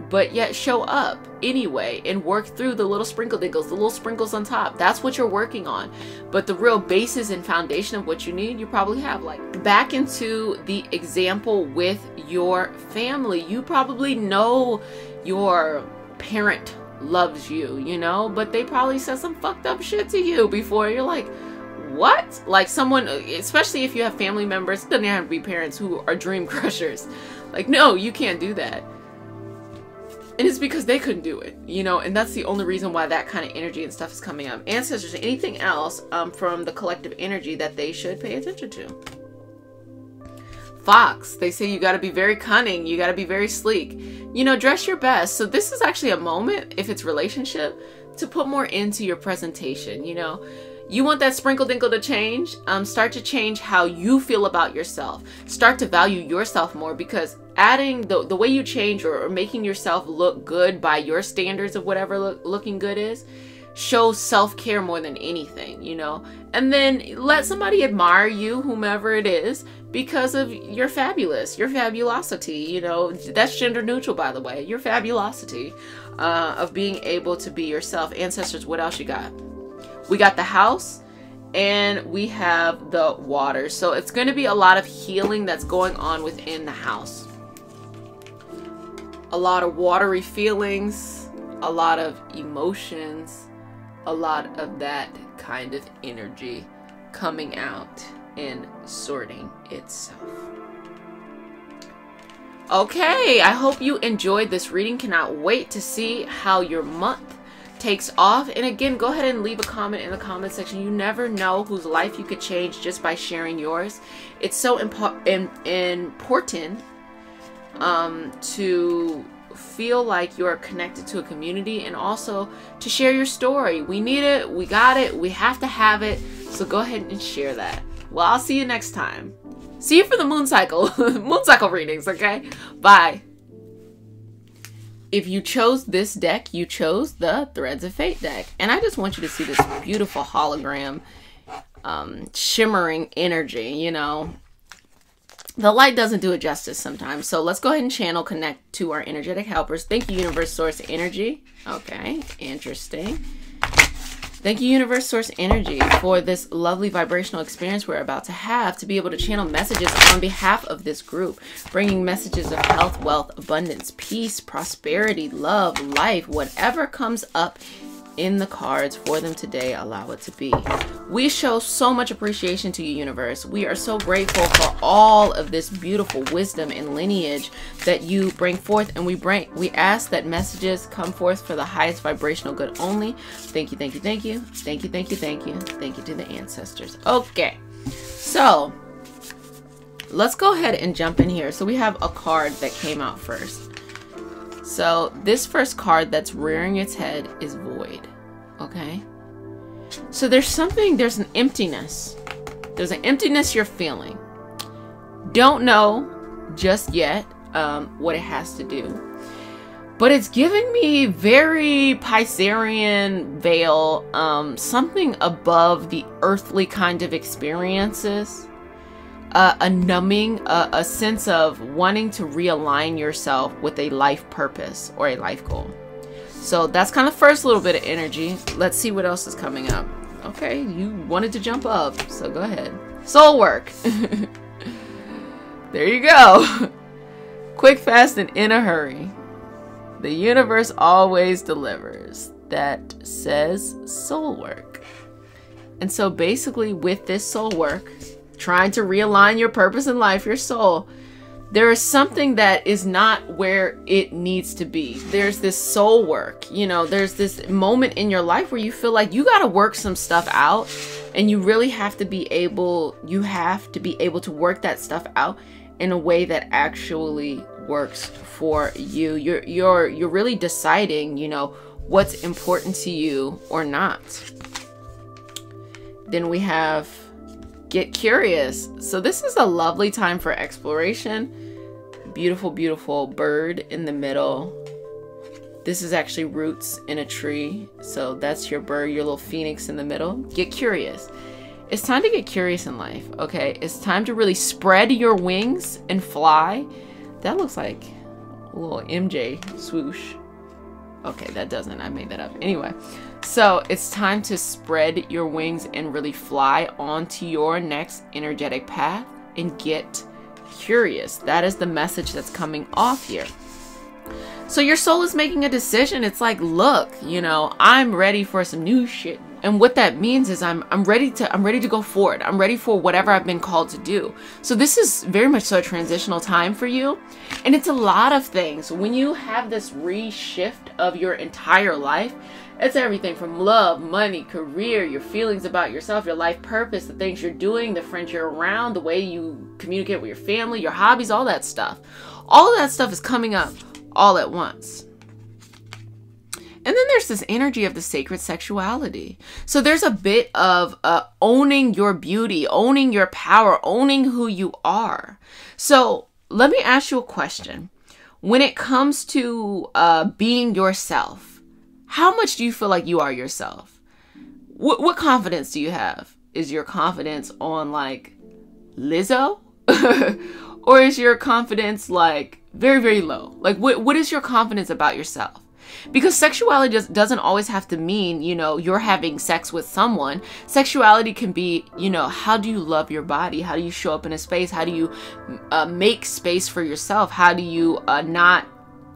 But yet show up anyway and work through the little sprinkle dinkles, the little sprinkles on top. That's what you're working on. But the real basis and foundation of what you need, you probably have. Like, back into the example with your family. You probably know your parent loves you, you know, but they probably said some fucked up shit to you before. You're like, what? Like someone, especially if you have family members, it doesn't have to be parents, who are dream crushers. Like, no, you can't do that. And it's because they couldn't do it, you know, and that's the only reason why that kind of energy and stuff is coming up. Ancestors, anything else from the collective energy that they should pay attention to? Fox, they say you got to be very cunning, you got to be very sleek, you know, dress your best. So this is actually a moment, if it's relationship, to put more into your presentation. You know, you want that sprinkle dinkle to change. Start to change how you feel about yourself. Start to value yourself more, because adding the way you change or making yourself look good by your standards of whatever looking good is, shows self-care more than anything, you know. And then let somebody admire you, whomever it is, because of your fabulous, your fabulosity, you know. That's gender neutral, by the way. Your fabulosity of being able to be yourself. Ancestors, what else you got? We got the house and we have the water. So it's going to be a lot of healing that's going on within the house. A lot of watery feelings, a lot of emotions, a lot of that kind of energy coming out and sorting itself. Okay, I hope you enjoyed this reading. Cannot wait to see how your month takes off. And again, go ahead and leave a comment in the comment section. You never know whose life you could change just by sharing yours. It's so important to feel like you're connected to a community, and also to share your story. We need it, we got it, we have to have it. So go ahead and share that. Well, I'll see you next time. See you for the moon cycle readings, okay? Bye. If you chose this deck, you chose the Threads of Fate deck. And I just want you to see this beautiful hologram, shimmering energy, you know. The light doesn't do it justice sometimes. So let's go ahead and channel connect to our energetic helpers. Thank you, Universe Source Energy. Okay, interesting. Thank you, Universe Source Energy, for this lovely vibrational experience we're about to have, to be able to channel messages on behalf of this group, bringing messages of health, wealth, abundance, peace, prosperity, love, life, whatever comes up in the cards for them today, allow it to be. We show so much appreciation to you, universe. We are so grateful for all of this beautiful wisdom and lineage that you bring forth, and we ask that messages come forth for the highest vibrational good only. Thank you, thank you, thank you, thank you, thank you, thank you, thank you to the ancestors. Okay, so let's go ahead and jump in here. So we have a card that came out first. So this first card that's rearing its head is Void. Okay, so there's an emptiness. There's an emptiness you're feeling. Don't know just yet what it has to do, but it's giving me very Piscean veil, something above the earthly kind of experiences. A numbing, a sense of wanting to realign yourself with a life purpose or a life goal. So that's kind of first little bit of energy. Let's see what else is coming up. Okay, you wanted to jump up, so go ahead. Soul work. There you go. Quick, fast, and in a hurry. The universe always delivers. That says soul work. And so basically with this soul work, trying to realign your purpose in life, your soul, there is something that is not where it needs to be. There's this soul work, you know, there's this moment in your life where you feel like you got to work some stuff out, and you really have to be able, to work that stuff out in a way that actually works for you. You're really deciding, you know, what's important to you or not. Then we have Get Curious. So this is a lovely time for exploration. Beautiful, beautiful bird in the middle. This is actually roots in a tree. So that's your bird, your little phoenix in the middle. Get curious. It's time to get curious in life, okay? It's time to really spread your wings and fly. That looks like a little MJ swoosh. Okay, that doesn't. I made that up. Anyway, so it's time to spread your wings and really fly onto your next energetic path and get curious. That is the message that's coming off here. So your soul is making a decision. It's like, look, you know, I'm ready for some new shit. And what that means is I'm ready to go forward. I'm ready for whatever I've been called to do. So this is very much so a transitional time for you. And it's a lot of things. When you have this reshift of your entire life, it's everything from love, money, career, your feelings about yourself, your life purpose, the things you're doing, the friends you're around, the way you communicate with your family, your hobbies, all that stuff. All of that stuff is coming up all at once. And then there's this energy of the sacred sexuality. So there's a bit of owning your beauty, owning your power, owning who you are. So let me ask you a question. When it comes to being yourself, how much do you feel like you are yourself? What confidence do you have? Is your confidence on like Lizzo? Or is your confidence like very, very low? Like what is your confidence about yourself? Because sexuality doesn't always have to mean, you know, you're having sex with someone. Sexuality can be, you know, how do you love your body? How do you show up in a space? How do you make space for yourself? How do you not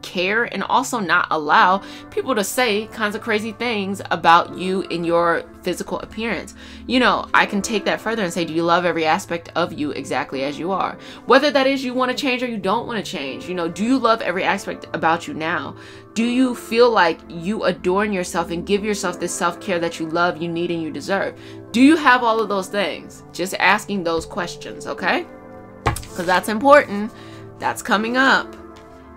care and also not allow people to say kinds of crazy things about you in your physical appearance? You know, I can take that further and say, do you love every aspect of you exactly as you are? Whether that is you want to change or you don't want to change. You know, do you love every aspect about you now? Do you feel like you adorn yourself and give yourself this self-care that you love, you need, and you deserve? Do you have all of those things? Just asking those questions, okay? Because that's important. That's coming up.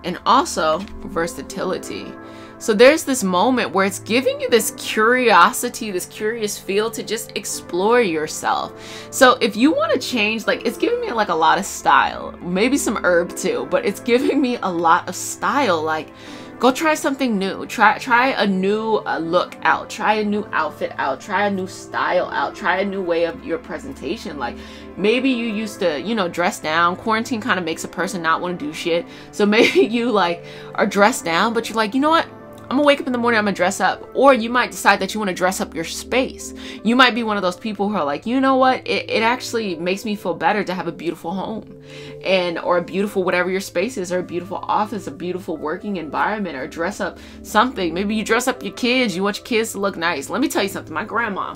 And also versatility. So there's this moment where it's giving you this curiosity, this curious feel to just explore yourself. So if you want to change, like it's giving me like a lot of style, maybe some herb too, but it's giving me a lot of style. Like go try something new, try a new look out, try a new outfit out, try a new style out, try a new way of your presentation. Like maybe you used to, you know, dress down. Quarantine kind of makes a person not want to do shit. So maybe you like are dressed down, but you're like, you know what? I'm gonna wake up in the morning, I'm gonna dress up. Or you might decide that you want to dress up your space. You might be one of those people who are like, you know what? It actually makes me feel better to have a beautiful home or a beautiful whatever your space is, or a beautiful office, a beautiful working environment, or dress up something. Maybe you dress up your kids. You want your kids to look nice. Let me tell you something. My grandma,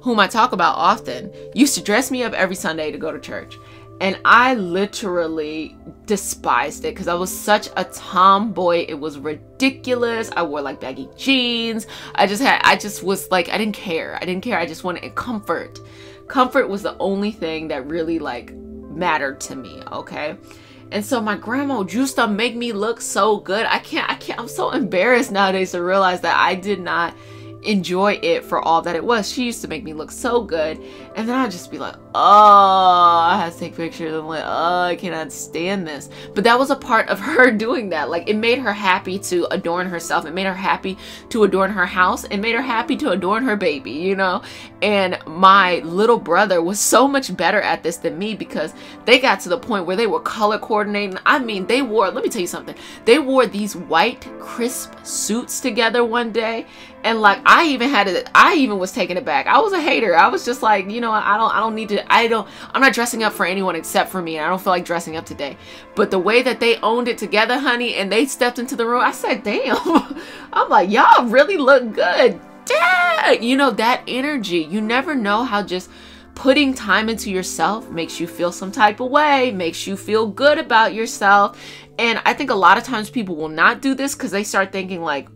whom I talk about often, used to dress me up every Sunday to go to church. And I literally despised it because I was such a tomboy. It was ridiculous. I wore like baggy jeans. I just was like, I didn't care. I just wanted comfort. Comfort was the only thing that really like mattered to me. Okay. And so my grandma used to make me look so good. I can't, I'm so embarrassed nowadays to realize that I did not enjoy it for all that it was. She used to make me look so good, and then I'd just be like, oh, I had to take pictures. I'm like, oh, I cannot stand this. But that was a part of her doing that. Like, it made her happy to adorn herself. It made her happy to adorn her house. It made her happy to adorn her baby, you know? And my little brother was so much better at this than me, because they got to the point where they were color coordinating. I mean, they wore, let me tell you something, they wore these white crisp suits together one day. And like, I even was taken aback. I was a hater. I was just like, you know, I'm not dressing up for anyone except for me. And I don't feel like dressing up today. But the way that they owned it together, honey, and they stepped into the room, I said, damn. I'm like, y'all really look good. Dang. You know, that energy, you never know how just putting time into yourself makes you feel some type of way, makes you feel good about yourself. And I think a lot of times people will not do this because they start thinking like,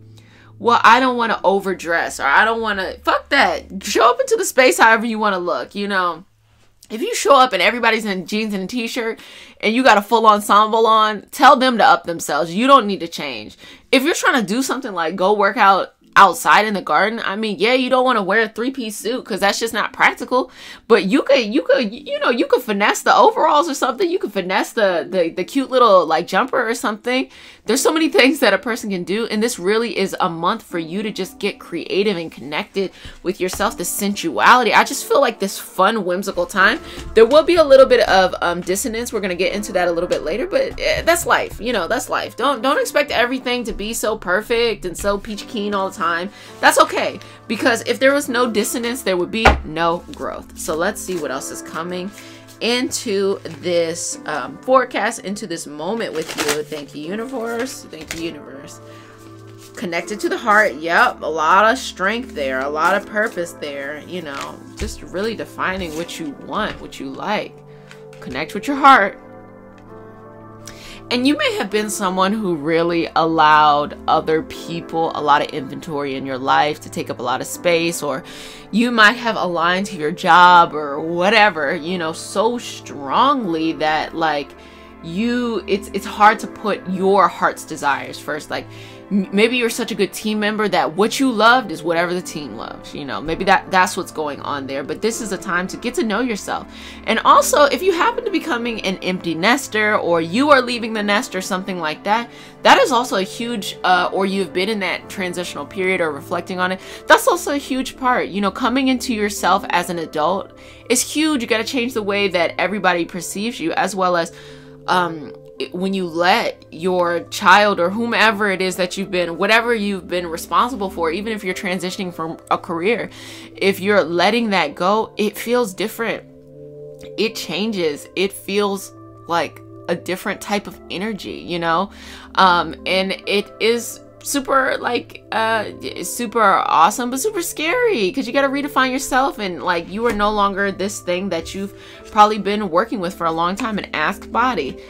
well, I don't want to overdress, or I don't want to, fuck that. Show up into the space however you want to look, you know. If you show up and everybody's in jeans and a t-shirt and you got a full ensemble on, tell them to up themselves. You don't need to change. If you're trying to do something like go work out outside in the garden, I mean, yeah, you don't want to wear a three-piece suit because that's just not practical. But you could finesse the overalls or something. You could finesse the cute little like jumper or something. There's so many things that a person can do, and this really is a month for you to just get creative and connected with yourself, the sensuality. I just feel like this fun, whimsical time. There will be a little bit of dissonance. We're gonna get into that a little bit later, but that's life. You know, that's life. Don't expect everything to be so perfect and so peachy keen all the time. That's okay, because if there was no dissonance, there would be no growth. So let's see what else is coming into this forecast, into this moment with you. Thank you, universe. Thank you, universe. Connected to the heart. Yep, a lot of strength there, a lot of purpose there, you know, just really defining what you want, what you like. Connect with your heart. And you may have been someone who really allowed other people a lot of inventory in your life to take up a lot of space, or you might have aligned to your job or whatever, you know, so strongly that like it's hard to put your heart's desires first. Like maybe you're such a good team member that what you loved is whatever the team loves, you know, maybe that's what's going on there. But this is a time to get to know yourself. And also, if you happen to be becoming an empty nester, or you are leaving the nest or something like that, that is also a huge, or you've been in that transitional period or reflecting on it, that's also a huge part. You know, coming into yourself as an adult is huge. You got to change the way that everybody perceives you, as well as when you let your child or whomever it is that you've been, whatever you've been responsible for, even if you're transitioning from a career, if you're letting that go, it feels different. It changes. It feels like a different type of energy, you know? And it is super like super awesome, but super scary, because you got to redefine yourself, and like you are no longer this thing that you've probably been working with for a long time. And ask body,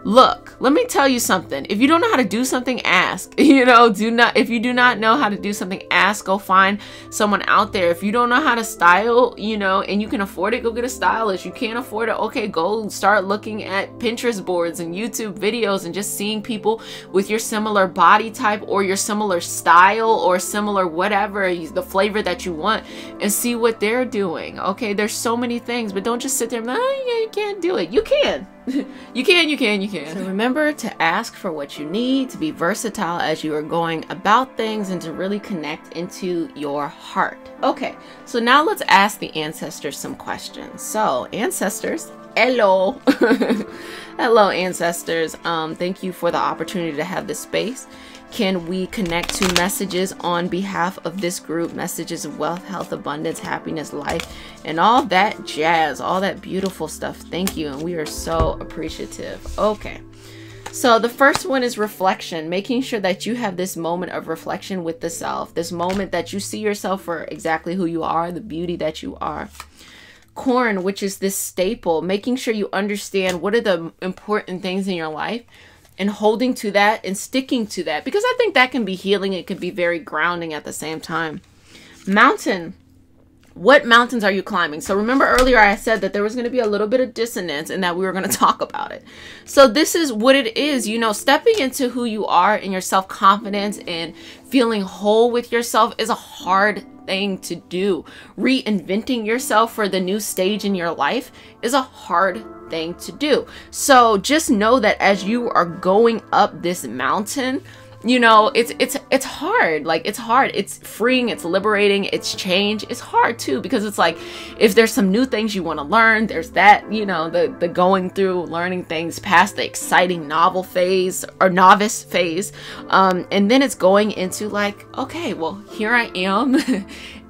look, let me tell you something. If you don't know how to do something, ask. You know, if you do not know how to do something, ask. Go find someone out there. If you don't know how to style, you know, and you can afford it, go get a stylist. You can't afford it, okay, go start looking at Pinterest boards and YouTube videos and just seeing people with your similar body type or your similar style or similar whatever, the flavor that you want, and see what they're doing. Okay, there's so many things, but don't just sit there and be like, oh, yeah, you can't do it. You can. You can. So remember to ask for what you need, to be versatile as you are going about things, and to really connect into your heart. Okay, so now let's ask the ancestors some questions. So ancestors, hello. Hello ancestors. Thank you for the opportunity to have this space. Can we connect to messages on behalf of this group? Messages of wealth, health, abundance, happiness, life, and all that jazz, all that beautiful stuff. Thank you. And we are so appreciative. Okay. So the first one is reflection, making sure that you have this moment of reflection with the self, this moment that you see yourself for exactly who you are, the beauty that you are. Corn, which is this staple, making sure you understand what are the important things in your life, and holding to that and sticking to that, because I think that can be healing. It can be very grounding at the same time. Mountain. What mountains are you climbing? So remember earlier I said that there was going to be a little bit of dissonance and that we were going to talk about it. So this is what it is, you know, stepping into who you are and your self-confidence and feeling whole with yourself is a hard thing to do. Reinventing yourself for the new stage in your life is a hard thing to do. So just know that as you are going up this mountain, you know, it's hard. Like, it's hard. It's freeing. It's liberating. It's change. It's hard too, because it's like, if there's some new things you want to learn, there's that, you know, the going through learning things past the exciting novel phase or novice phase. And then it's going into like, okay, well, here I am.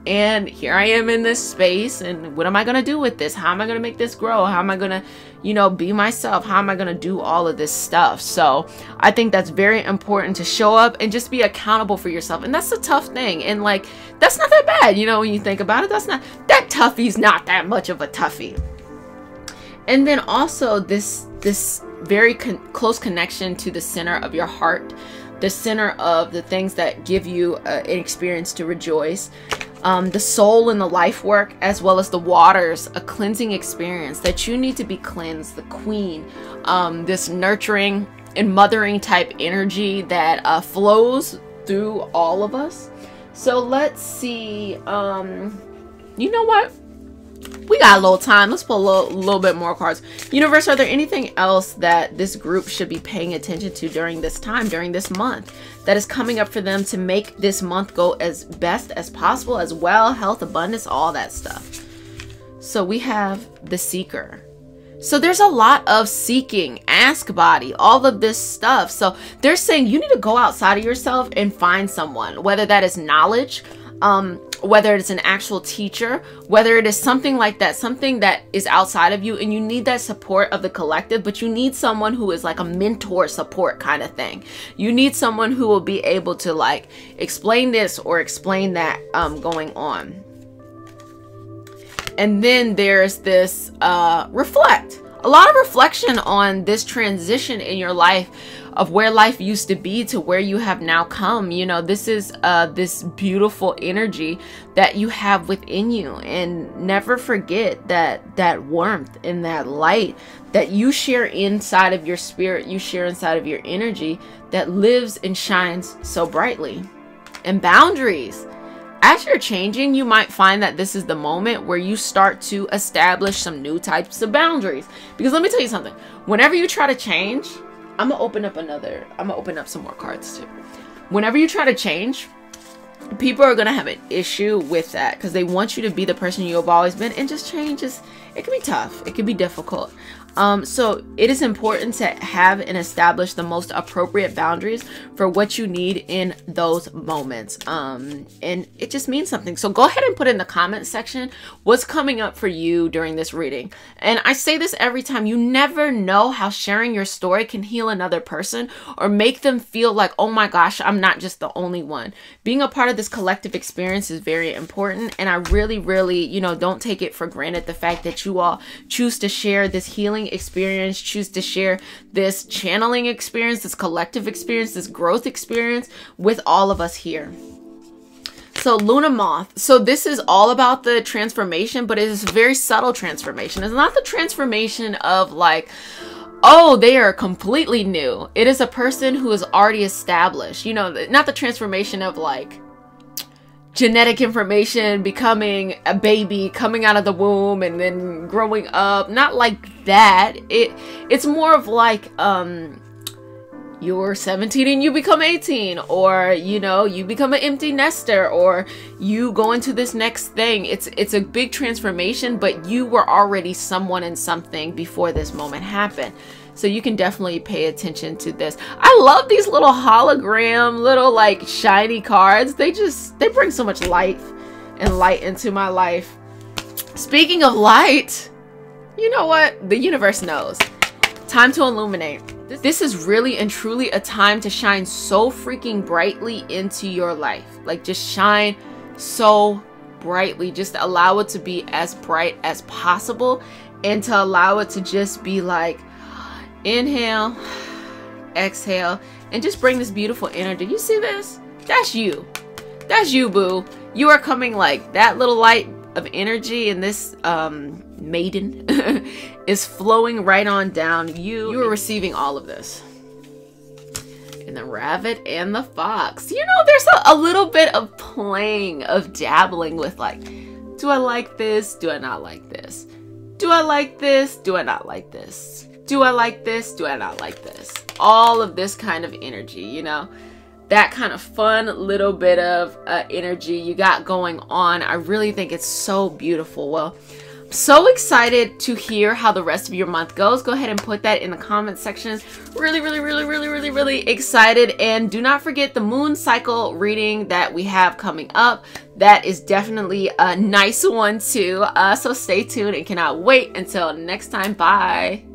And here I am in this space, and what am I going to do with this? How am I going to make this grow? How am I going to, you know, be myself? How am I going to do all of this stuff? So I think that's very important, to show up and just be accountable for yourself. And that's a tough thing. And like, that's not that bad. You know, when you think about it, that toughie's not that much of a toughie. And then also this very close connection to the center of your heart, the center of the things that give you an experience to rejoice. The soul and the life work, as well as the waters, a cleansing experience that you need to be cleansed. The queen, this nurturing and mothering type energy that flows through all of us. So let's see. You know what? We got a little time. Let's pull a little bit more cards. Universe, are there anything else that this group should be paying attention to during this time, during this month, that is coming up for them to make this month go as best as possible, as well, health, abundance, all that stuff? So we have the seeker. So there's a lot of seeking, ask body, all of this stuff. So they're saying you need to go outside of yourself and find someone, whether that is knowledge, whether it's an actual teacher, whether it is something like that, something that is outside of you, and you need that support of the collective, but you need someone who is like a mentor support kind of thing. You need someone who will be able to like explain this or explain that going on. And then there's this reflect. A lot of reflection on this transition in your life of where life used to be to where you have now come. You know, this is this beautiful energy that you have within you, and never forget that warmth and that light that you share inside of your spirit, you share inside of your energy, that lives and shines so brightly. And boundaries. As you're changing, you might find that this is the moment where you start to establish some new types of boundaries. Because let me tell you something, whenever you try to change, I'm gonna open up some more cards too. Whenever you try to change, people are gonna have an issue with that because they want you to be the person you have always been, and just change is, it can be tough, it can be difficult. So it is important to have and establish the most appropriate boundaries for what you need in those moments. And it just means something. So go ahead and put in the comment section what's coming up for you during this reading. And I say this every time, you never know how sharing your story can heal another person or make them feel like, oh my gosh, I'm not just the only one. Being a part of this collective experience is very important. And I really, really, you know, don't take it for granted the fact that you all choose to share this healing experience, choose to share this channeling experience, this collective experience, this growth experience with all of us here. So Luna Moth. So this is all about the transformation, but it is a very subtle transformation. It's not the transformation of like, oh, they are completely new. It is a person who is already established. You know, not the transformation of like genetic information, becoming a baby, coming out of the womb and then growing up. Not like that. It's more of like you're 17 and you become 18, or you know, you become an empty nester, or you go into this next thing. It's a big transformation, but you were already someone and something before this moment happened. So you can definitely pay attention to this. I love these little hologram, little like shiny cards. They bring so much life and light into my life. Speaking of light, you know what? The universe knows. Time to illuminate. This is really and truly a time to shine so freaking brightly into your life. Like just shine so brightly. Just allow it to be as bright as possible, and to allow it to just be like, inhale, exhale, and just bring this beautiful energy. You see this? That's you. That's you, boo. You are coming like that little light of energy, and this maiden is flowing right on down. You are receiving all of this. And the rabbit and the fox. You know, there's a little bit of playing, of dabbling with like, do I like this? Do I not like this? Do I like this? Do I not like this? Do I like this? Do I not like this? All of this kind of energy, you know, that kind of fun little bit of energy you got going on. I really think it's so beautiful. Well, I'm so excited to hear how the rest of your month goes. Go ahead and put that in the comment section. Really excited. And do not forget the moon cycle reading that we have coming up. That is definitely a nice one too. So stay tuned and cannot wait until next time. Bye.